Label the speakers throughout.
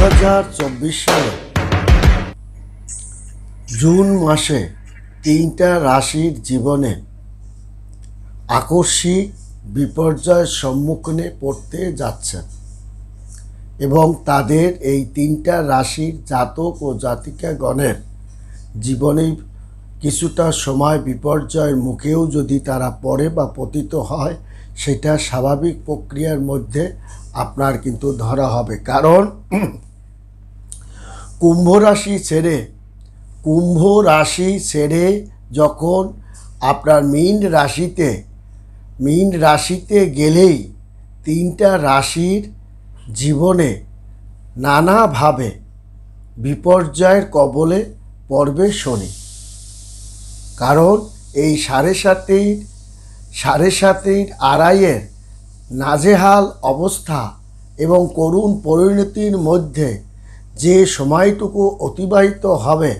Speaker 1: 2024 সালে জুন মাসে 3টা রাশির জীবনে আকস্মিক বিপর্যয়ের সম্মুখীনে পড়তে যাচ্ছে এবং তাদের এই 3টা রাশির জাতক ও জাতিকাগণের জীবনে কিছুটা সময় বিপর্যয়ের মুখেও যদি তারা পড়ে বা পতিত হয়, সেটা স্বাভাবিক প্রক্রিয়ার মধ্যে আপনার কিন্তু ধরা হবে। কারণ কুম্ভ রাশি ছেড়ে যখন আপনার মীন রাশিতে গেলেই 3টা রাশির জীবনে নানাভাবে বিপর্যয়ের কবলে পড়বে শনি। কারণ এই সাড়ে সাতের আড়াইয়ের নাজেহাল অবস্থা এবং করুণ পরিণতির মধ্যে যে সময়টুকু অতিবাহিত হবে,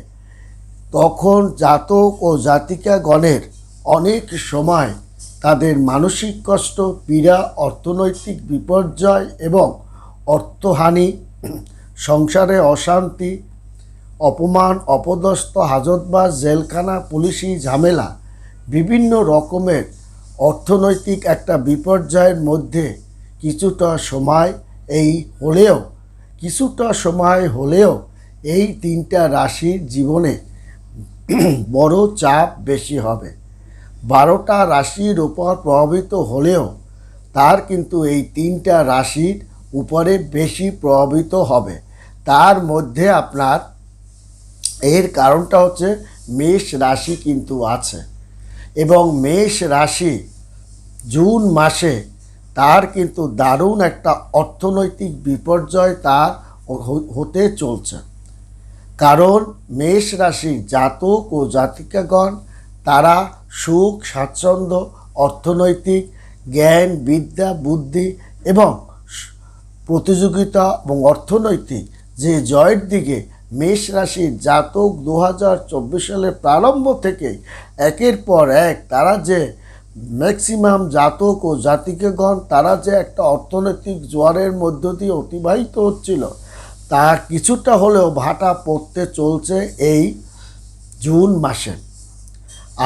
Speaker 1: তখন জাতক ও জাতিকাগণের অনেক সময় তাদের মানসিক কষ্ট, পীড়া, অর্থনৈতিক বিপর্যয় এবং অর্থহানি, সংসারে অশান্তি, অপমান, অপদস্থ, হাজতবাস, জেলখানা, পুলিশি ঝামেলা, বিভিন্ন রকমের অর্থনৈতিক একটা বিপর্যয়ের মধ্যে কিছুটা সময় হলেও এই 3টা রাশির জীবনে বড় চাপ বেশি হবে। 12টা রাশির উপর প্রভাবিত হলেও তার কিন্তু এই 3টা রাশির উপরে বেশি প্রভাবিত হবে। তার মধ্যে আপনার এর কারণটা হচ্ছে মেষ রাশি কিন্তু আছে, এবং মেষ রাশি জুন মাসে তার কিন্তু দারুণ একটা অর্থনৈতিক বিপর্যয় তার হতে চলছে। কারণ মেষ রাশির জাতক ও জাতিকাগণ তারা সুখ, স্বাচ্ছন্দ্য, অর্থনৈতিক জ্ঞান, বিদ্যা, বুদ্ধি এবং প্রতিযোগিতা এবং অর্থনৈতিক যে জয়ের দিকে মেষ রাশির জাতক 2024 সালের প্রারম্ভ থেকে একের পর এক তারা যে ম্যাক্সিমাম জাতক ও জাতিকাগণ তারা যে একটা অর্থনৈতিক জোয়ারের মধ্য দিয়ে অতিবাহিত হচ্ছিল, তা কিছুটা হলেও ভাটা পড়তে চলছে এই জুন মাসে।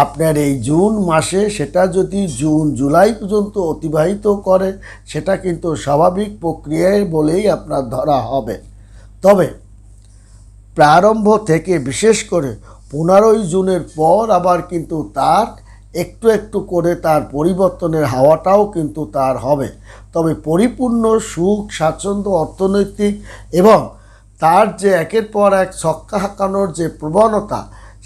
Speaker 1: আপনার এই জুন মাসে সেটা যদি জুন জুলাই পর্যন্ত অতিবাহিত করে, সেটা কিন্তু স্বাভাবিক প্রক্রিয়ায় বলেই আপনার ধরা হবে। তবে প্রারম্ভ থেকে বিশেষ করে 15ই জুনের পর আবার কিন্তু তার একটু একটু করে তার পরিবর্তনের হাওয়াটাও কিন্তু তার হবে। তবে পরিপূর্ণ সুখ, স্বাচ্ছন্দ্য, অর্থনৈতিক এবং তার যে একের পর এক ছক্কা হাঁকানোর যে প্রবণতা,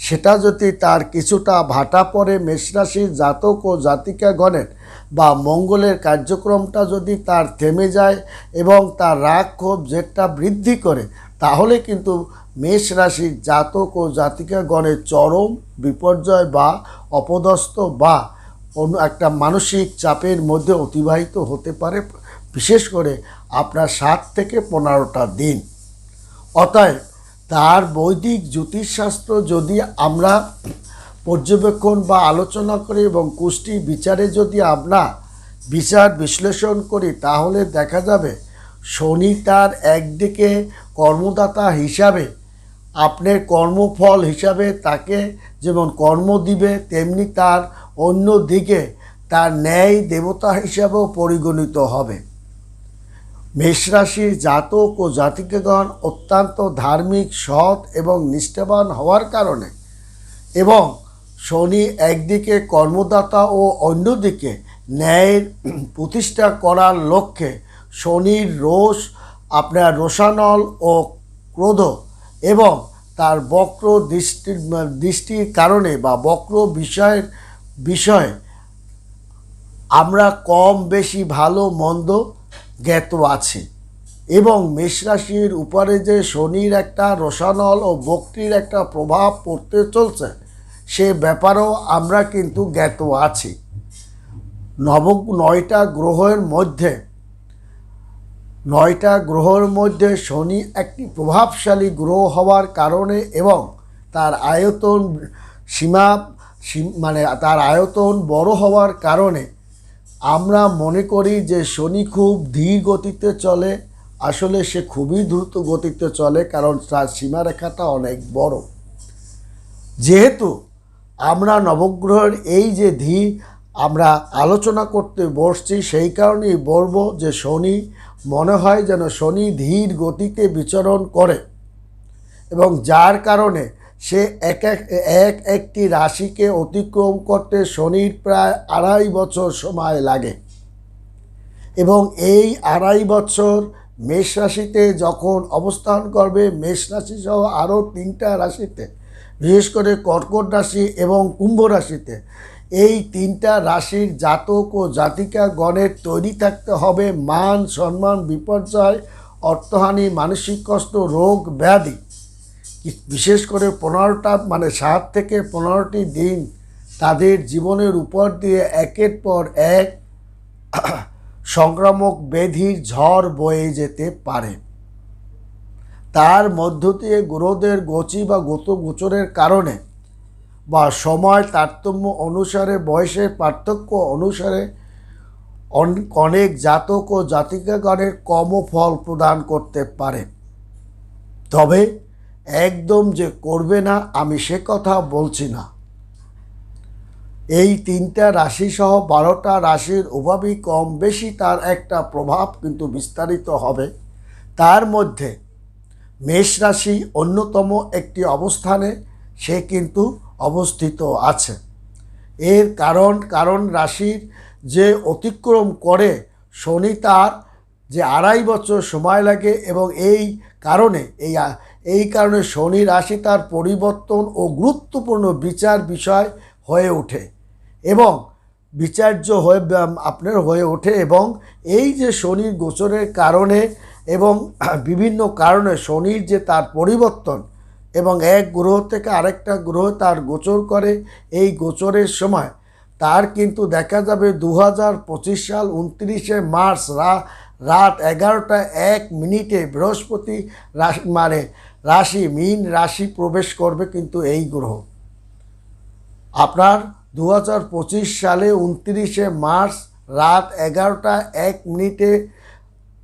Speaker 1: সেটা যদি তার কিছুটা ভাটা পড়ে মেষরাশির জাতক ও জাতিকাগণের, বা মঙ্গলের কার্যক্রমটা যদি তার থেমে যায় এবং তার রাগ, ক্ষোভ, জেদটা বৃদ্ধি করে, তাহলে কিন্তু মেষ রাশির জাতক ও জাতিকাগণের চরম বিপর্যয় বা অপদস্থ বা অন্য একটা মানসিক চাপের মধ্যে অতিবাহিত হতে পারে, বিশেষ করে আপনার 7 থেকে 15টা দিন। অতএব তার বৈদিক জ্যোতিষশাস্ত্র যদি আমরা পর্যবেক্ষণ বা আলোচনা করি এবং কুষ্টি বিচারে যদি আমরা বিচার বিশ্লেষণ করি, তাহলে দেখা যাবে শনি তার একদিকে কর্মদাতা হিসাবে, আপনার কর্মফল হিসাবে তাকে যেমন কর্ম দিবে, তেমনি তার অন্য দিকে তার ন্যায় দেবতা হিসাবেও পরিগণিত হবে। মেষরাশির জাতক ও জাতিকাগণ অত্যন্ত ধার্মিক, সৎ এবং নিষ্ঠাবান হওয়ার কারণে, এবং শনি একদিকে কর্মদাতা ও অন্যদিকে ন্যায়ের প্রতিষ্ঠা করার লক্ষ্যে শনির রোষ, আপনার রোষানল ও ক্রোধ এবং তার বক্র দৃষ্টির কারণে বা বক্র বিষয়ে আমরা কম বেশি ভালো মন্দ জ্ঞাত আছি। এবং মেষরাশির উপরে যে শনির একটা রোষানল ও বক্রির একটা প্রভাব পড়তে চলছে, সে ব্যাপারেও আমরা কিন্তু জ্ঞাত আছি। 9টা গ্রহের মধ্যে শনি একটি প্রভাবশালী গ্রহ হওয়ার কারণে এবং তার তার আয়তন বড় হওয়ার কারণে আমরা মনে করি যে শনি খুব ধীর গতিতে চলে, আসলে সে খুবই দ্রুত গতিতে চলে, কারণ তার সীমারেখাটা অনেক বড়। যেহেতু আমরা নবগ্রহের এই যে আমরা আলোচনা করতে বসছি, সেই কারণেই বলবো যে শনি মনে হয় যেন শনি ধীর গতিতে বিচরণ করে, এবং যার কারণে সে একটি রাশিকে অতিক্রম করতে শনির প্রায় 2.5 বছর সময় লাগে। এবং এই 2.5 বছর মেষ রাশিতে যখন অবস্থান করবে, মেষ রাশি সহ আরও 3টা রাশিতে, বিশেষ করে কর্কট রাশি এবং কুম্ভ রাশিতে, এই 3টা রাশির জাতক ও জাতিকা গণের তৈরি থাকতে হবে মান সম্মান, বিপর্যয়, অর্থহানি, মানসিক কষ্ট, রোগ ব্যাধি। বিশেষ করে 15টা 7 থেকে 15টি দিন তাদের জীবনের উপর দিয়ে একের পর এক সংক্রামক ব্যাধির ঝড় বয়ে যেতে পারে। তার মধ্য দিয়ে গ্রহদের গতি বা গোচরের কারণে বা সময় তারতম্য অনুসারে, বয়সের পার্থক্য অনুসারে অনেক জাতক ও জাতিকাগণের কম ফল প্রদান করতে পারে। তবে একদম যে করবে না আমি সে কথা বলছি না। এই 3টা রাশি সহ 12টা রাশির উভয়ই কম বেশি তার একটা প্রভাব কিন্তু বিস্তারিত হবে। তার মধ্যে মেষ রাশি অন্যতম একটি অবস্থানে সে কিন্তু অবস্থিত আছে। এর কারণ রাশির যে অতিক্রম করে শনি, তার যে 2.5 বছর সময় লাগে, এবং এই কারণে শনি রাশি তার পরিবর্তন ও গুরুত্বপূর্ণ বিচার বিষয় হয়ে ওঠে এবং বিচার্য হয়ে ওঠে। এবং এই যে শনির গোচরের কারণে এবং বিভিন্ন কারণে শনির যে তার পরিবর্তন এবং এক গ্রহ থেকে আরেকটা গ্রহ তার গোচর করে, এই গোচরের সময় তার কিন্তু দেখা যাবে 2025 সাল 29শে মার্চ রাত 11টা 1 মিনিটে বৃহস্পতি রাশি মীন রাশি প্রবেশ করবে কিন্তু এই গ্রহ। আপনার 2025 সালে 29শে মার্চ রাত 11টা 1 মিনিটে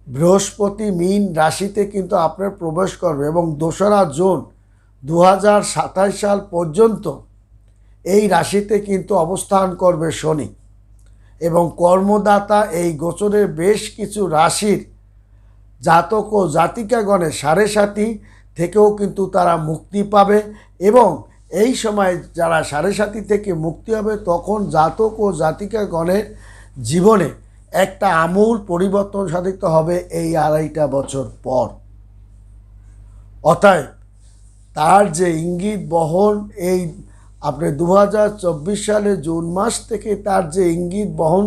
Speaker 1: বৃহস্পতি মীন রাশিতে কিন্তু আপনার প্রবেশ করবে, এবং 2রা জুন 2027 সাল পর্যন্ত এই রাশিতে কিন্তু অবস্থান করবে শনি। এবং কর্মদাতা এই গোচরের বেশ কিছু রাশির জাতক ও জাতিকাগণের 7.5 থেকেও কিন্তু তারা মুক্তি পাবে, এবং এই সময় যারা 7.5 থেকে মুক্তি হবে তখন জাতক ও জাতিকাগণের জীবনে একটা আমূল পরিবর্তন সাধিত হবে এই 2.5টা বছর পর। অতএব তার যে ইঙ্গিত বহন এই আপনি 2024 সালে জুন মাস থেকে তার যে ইঙ্গিত বহন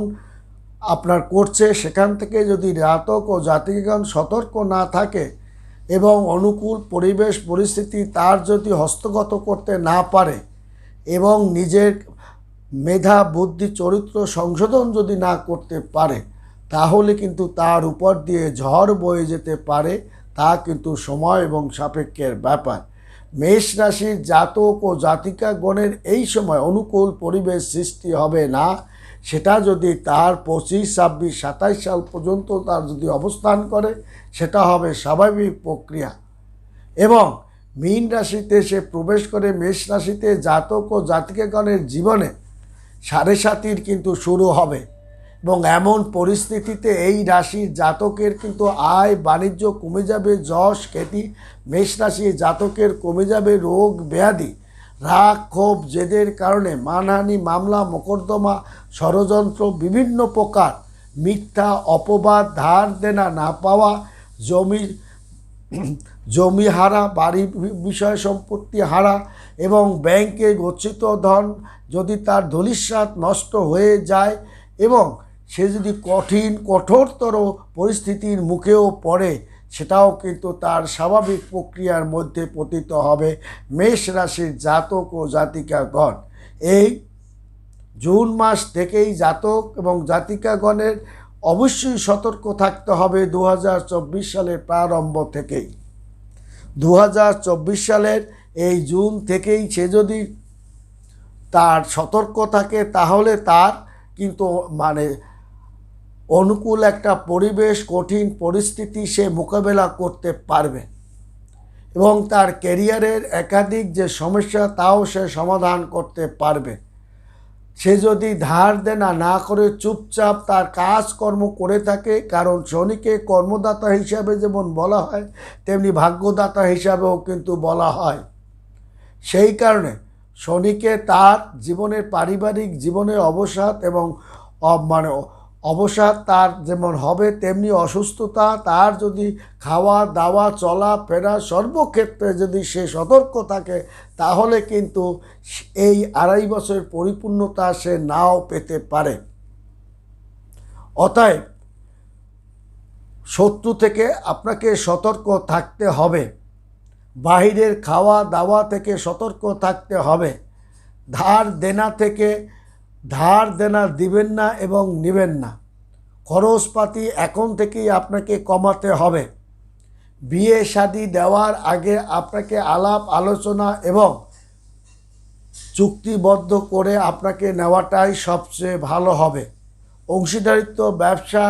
Speaker 1: আপনার করছে, সেখান থেকে যদি জাতক ও জাতিকাগণ সতর্ক না থাকে এবং অনুকূল পরিবেশ পরিস্থিতি তার যদি হস্তগত করতে না পারে এবং নিজের মেধা বুদ্ধি চরিত্র সংশোধন যদি না করতে পারে, তাহলে কিন্তু তার উপর দিয়ে ঝড় বয়ে যেতে পারে। তা কিন্তু সময় এবং সাপেক্ষের ব্যাপার। মেষ রাশির জাতক ও জাতিকাগণের এই সময় অনুকূল পরিবেশ সৃষ্টি হবে না। সেটা যদি তার 25, 26, 27 সাল পর্যন্ত তার যদি অবস্থান করে, সেটা হবে স্বাভাবিক প্রক্রিয়া। এবং মীন রাশিতে সে প্রবেশ করে মেষ রাশিতে জাতক ও জাতিকাগণের জীবনে 7.5 কিন্তু শুরু হবে, এবং এমন পরিস্থিতিতে এই রাশির জাতকের কিন্তু আয় বাণিজ্য কমে যাবে, যশ খ্যাতি মেষ রাশির জাতকের কমে যাবে, রোগ ব্যাধি, রাগ ক্ষোভ জেদের কারণে মানহানি, মামলা মোকদ্দমা, ষড়যন্ত্র, বিভিন্ন প্রকার মিথ্যা অপবাদ, ধার দেনা না পাওয়া, জমি হারা, বাড়ি বিষয় সম্পত্তি হারা, এবং ব্যাংকে গচ্ছিত ধন যদি তার ধূলিসাৎ নষ্ট হয়ে যায় এবং সে যদি কঠোরতর পরিস্থিতির মুখেও পড়ে, সেটাও কিন্তু তার স্বাভাবিক প্রক্রিয়ার মধ্যে পতিত হবে মেষ রাশির জাতক ও জাতিকাগণ। এই জুন মাস থেকেই জাতক এবং জাতিকাগণের অবশ্যই সতর্ক থাকতে হবে 2024 সালের প্রারম্ভ থেকেই। 2024 সালের এই জুন থেকেই সে যদি তার সতর্ক থাকে, তাহলে তার কিন্তু অনুকূল একটা পরিবেশ, কঠিন পরিস্থিতি সে মোকাবেলা করতে পারবে এবং তার ক্যারিয়ারের একাধিক যে সমস্যা তাও সে সমাধান করতে পারবে। সে যদি ধার দেনা না করে চুপচাপ তার কাজকর্ম করে থাকে, কারণ শনিকে কর্মদাতা হিসাবে যেমন বলা হয় তেমনি ভাগ্যদাতা হিসাবেও কিন্তু বলা হয়। সেই কারণে শনিকে তার জীবনের পারিবারিক জীবনে অবসাদ এবং অবসাদ তার যেমন হবে, তেমনি অসুস্থতা তার যদি খাওয়া দাওয়া চলা ফেরা সর্বক্ষেত্রে যদি সে সতর্ক থাকে, তাহলে কিন্তু এই 2.5 বছরের পরিপূর্ণতা সে নাও পেতে পারে। অতএব শত্রু থেকে আপনাকে সতর্ক থাকতে হবে, বাহিরের খাওয়া দাওয়া থেকে সতর্ক থাকতে হবে, ধার দেনা দিবেন না এবং নেবেন না, খরচপাতি এখন থেকেই আপনাকে কমাতে হবে। বিয়ে শাদী দেওয়ার আগে আপনাকে আলাপ আলোচনা এবং চুক্তিবদ্ধ করে আপনাকে নেওয়াটাই সবচেয়ে ভালো হবে। অংশীদারিত্ব ব্যবসা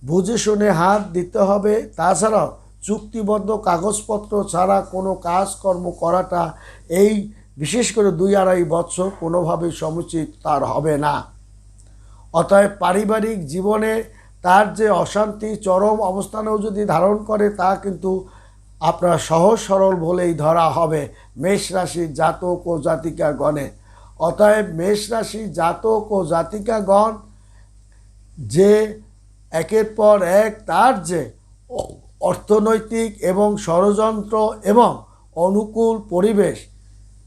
Speaker 1: বুঝে শুনে হাত দিতে হবে। তাছাড়াও চুক্তিবদ্ধ কাগজপত্র ছাড়া কোনো কাজকর্ম করাটা এই বিশেষ করে 2-2.5 বছর কোনোভাবেই সমুচিত তার হবে না। অতএব পারিবারিক জীবনে তার যে অশান্তি চরম অবস্থানেও যদি ধারণ করে, তা কিন্তু আপনার সহজ সরল বলেই ধরা হবে মেষ রাশির জাতক ও জাতিকাগণে। অতএব মেষ রাশির জাতক ও জাতিকাগণ যে একের পর এক তার যে অর্থনৈতিক এবং ষড়যন্ত্র এবং অনুকূল পরিবেশ,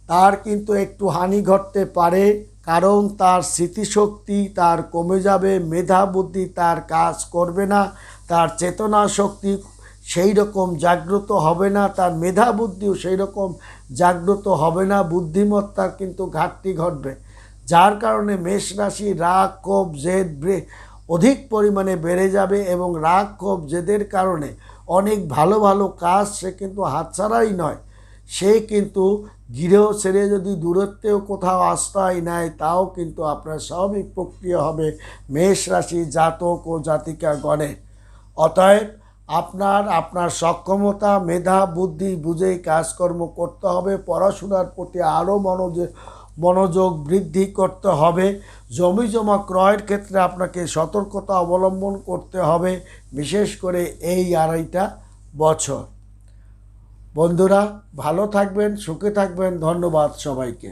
Speaker 1: তার কিন্তু একটু হানি ঘটতে পারে, কারণ তার স্মৃতিশক্তি তার কমে যাবে, মেধা বুদ্ধি তার কাজ করবে না, তার চেতনা শক্তি সেই রকম জাগ্রত হবে না, তার মেধা বুদ্ধিও সেই রকম জাগ্রত হবে না, বুদ্ধিমত্তার কিন্তু ঘাটতি ঘটবে। যার কারণে মেষ রাশি রাগ ক্ষোভ জেদ অধিক পরিমাণে বেড়ে যাবে এবং রাগ ক্ষোভ জেদের কারণে অনেক ভালো ভালো কাজ সে কিন্তু হাতছাড়াই নয়, সে কিন্তু গৃহ ছেড়ে যদি দূরত্বেও কোথাও আশ্রয় নেয়, তাও কিন্তু আপনার স্বাভাবিক প্রক্রিয়া হবে মেষ রাশি জাতক ও জাতিকাগণে। অতএব আপনার সক্ষমতা মেধা বুদ্ধি বুঝেই কাজকর্ম করতে হবে, পড়াশোনার প্রতি আরও মনোযোগ বৃদ্ধি করতে হবে, জমি জমা ক্রয়ের ক্ষেত্রে আপনাকে সতর্কতা অবলম্বন করতে হবে, বিশেষ করে এই 2.5 বছর। বন্ধুরা ভালো থাকবেন, সুখে থাকবেন, ধন্যবাদ সবাইকে।